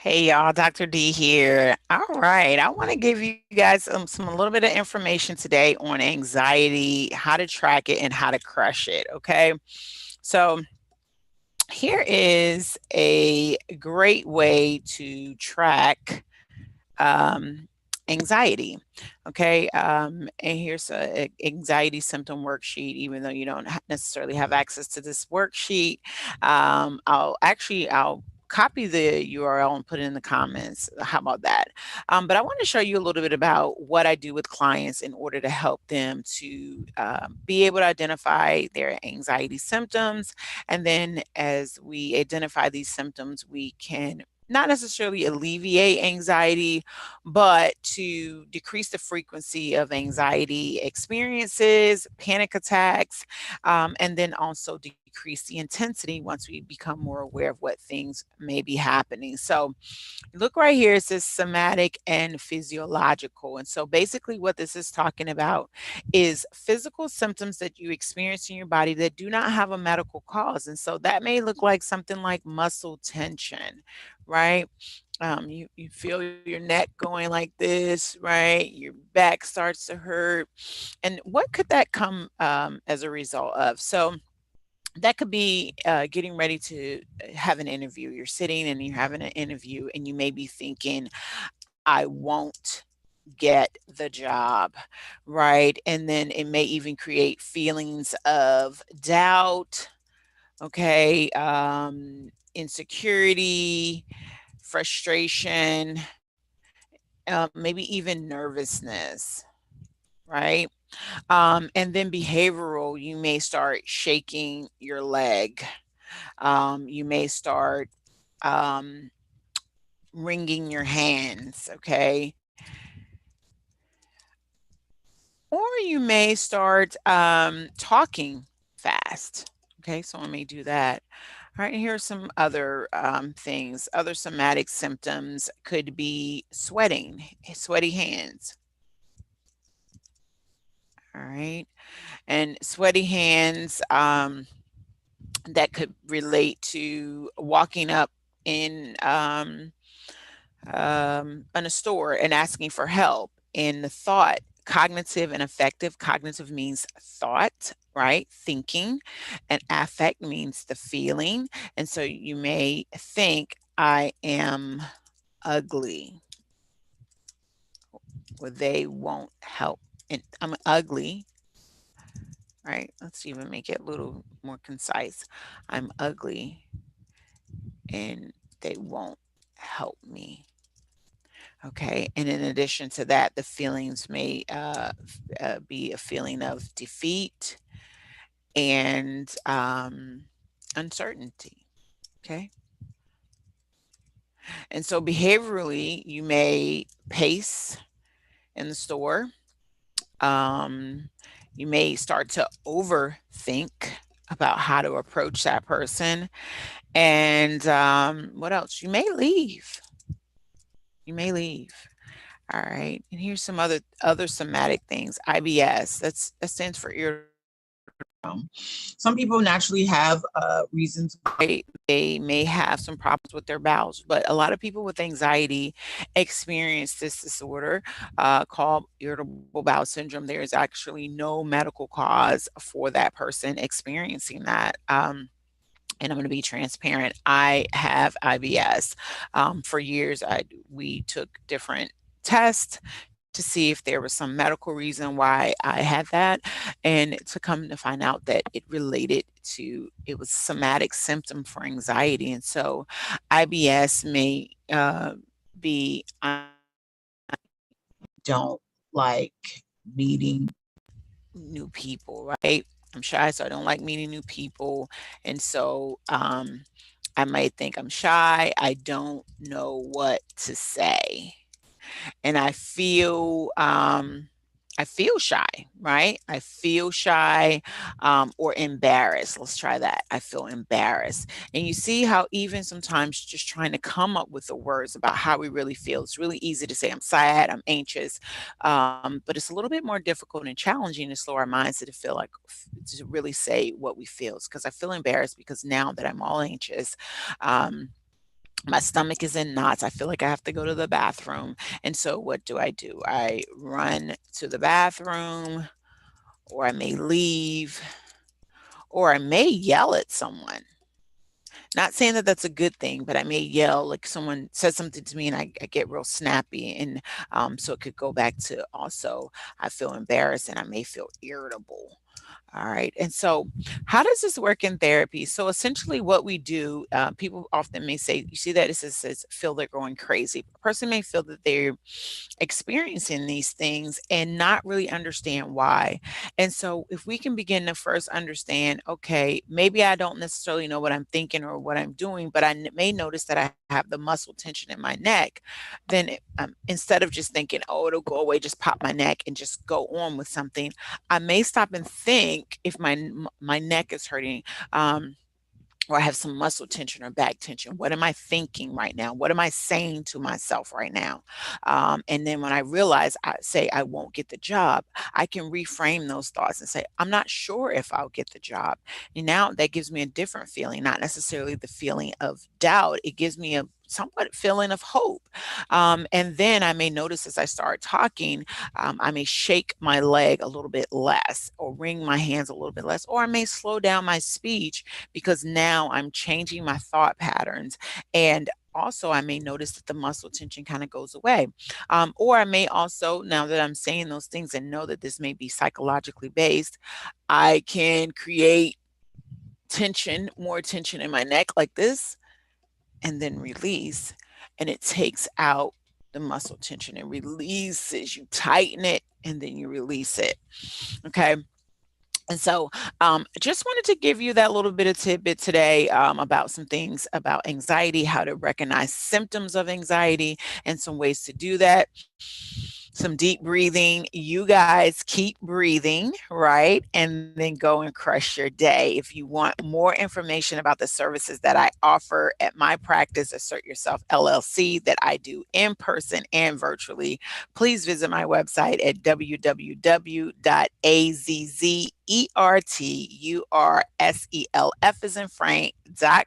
Hey y'all, Dr. D here. All right, I want to give you guys some a little bit of information today on anxiety, how to track it, and how to crush it. Okay, so here is a great way to track um, anxiety. Okay, and here's a anxiety symptom worksheet. Even though you don't necessarily have access to this worksheet, I'll copy the URL and put it in the comments. How about that? But I want to show you a little bit about what I do with clients in order to help them to be able to identify their anxiety symptoms, and then as we identify these symptoms, we can not necessarily alleviate anxiety, but to decrease the frequency of anxiety experiences, panic attacks, and then also decrease the intensity once we become more aware of what things may be happening. So, look right here, it says somatic and physiological. And so, basically, what this is talking about is physical symptoms that you experience in your body that do not have a medical cause. And so, that may look like something like muscle tension, right? You feel your neck going like this, right? Your back starts to hurt. And what could that come as a result of? So, that could be getting ready to have an interview. You're sitting and you're having an interview, and you may be thinking, I won't get the job, right? And then it may even create feelings of doubt, okay, insecurity, frustration, maybe even nervousness, right? And then behavioral, you may start shaking your leg. You may start um, wringing your hands, okay? Or you may start talking fast. Okay, so I may do that. All right, and here are some other things. Other somatic symptoms could be sweating, sweaty hands. All right, and sweaty hands that could relate to walking up in in a store and asking for help. And the thought, cognitive and affective. Cognitive means thought, right? Thinking. And affect means the feeling. And so you may think, I am ugly, or they won't help. And I'm ugly, right? Let's even make it a little more concise. I'm ugly and they won't help me. Okay. And in addition to that, the feelings may be a feeling of defeat and uncertainty. Okay. And so behaviorally, you may pace in the store. Um, you may start to overthink about how to approach that person. And what else? You may leave. You may leave. All right. And here's some other somatic things. IBS. That stands for irritable. Some people naturally have reasons why they may have some problems with their bowels, but a lot of people with anxiety experience this disorder called irritable bowel syndrome. There is actually no medical cause for that person experiencing that. And I'm going to be transparent. I have IBS. For years, we took different tests to see if there was some medical reason why I had that, and to come to find out that it was somatic symptom for anxiety. And so IBS may be, I don't like meeting new people, right? I'm shy, so I don't like meeting new people. And so I might think I'm shy. I don't know what to say. And I feel shy, right? I feel shy or embarrassed. Let's try that. I feel embarrassed. And you see how even sometimes just trying to come up with the words about how we really feel, it's really easy to say I'm sad, I'm anxious, but it's a little bit more difficult and challenging to slow our minds to feel like to really say what we feel. It's because I feel embarrassed because now that I'm all anxious, um, My stomach is in knots. I feel like I have to go to the bathroom. And so what do? I run to the bathroom, or I may leave, or I may yell at someone. Not saying that that's a good thing, but I may yell, like someone says something to me and I get real snappy. And so it could go back to also, I feel embarrassed and I may feel irritable. All right. And so, how does this work in therapy? So, essentially, what we do, people often may say, you see that it says, feel they're going crazy. A person may feel that they're experiencing these things and not really understand why. And so, if we can begin to first understand, okay, maybe I don't necessarily know what I'm thinking or what I'm doing, but may notice that I have the muscle tension in my neck, then instead of just thinking, oh, it'll go away, just pop my neck and just go on with something, I may stop and think if my neck is hurting. Or I have some muscle tension or back tension. What am I thinking right now? What am I saying to myself right now? And then when I realize, I say I won't get the job, I can reframe those thoughts and say, I'm not sure if I'll get the job. And now that gives me a different feeling, not necessarily the feeling of doubt. It gives me a somewhat feeling of hope. And then I may notice as I start talking, I may shake my leg a little bit less or wring my hands a little bit less, or I may slow down my speech because now I'm changing my thought patterns. And also, I may notice that the muscle tension kind of goes away. Or I may also, now that I'm saying those things and know that this may be psychologically based, I can create tension, more tension in my neck like this, and then release. And it takes out the muscle tension and releases. You tighten it and then you release it. Okay. And so, just wanted to give you that little bit of tidbit today about some things about anxiety, how to recognize symptoms of anxiety, and some ways to do that. Some deep breathing. You guys keep breathing, right? And then go and crush your day. If you want more information about the services that I offer at my practice, Assert Yourself LLC, that I do in person and virtually, please visit my website at www.azzertself as in Frank.com.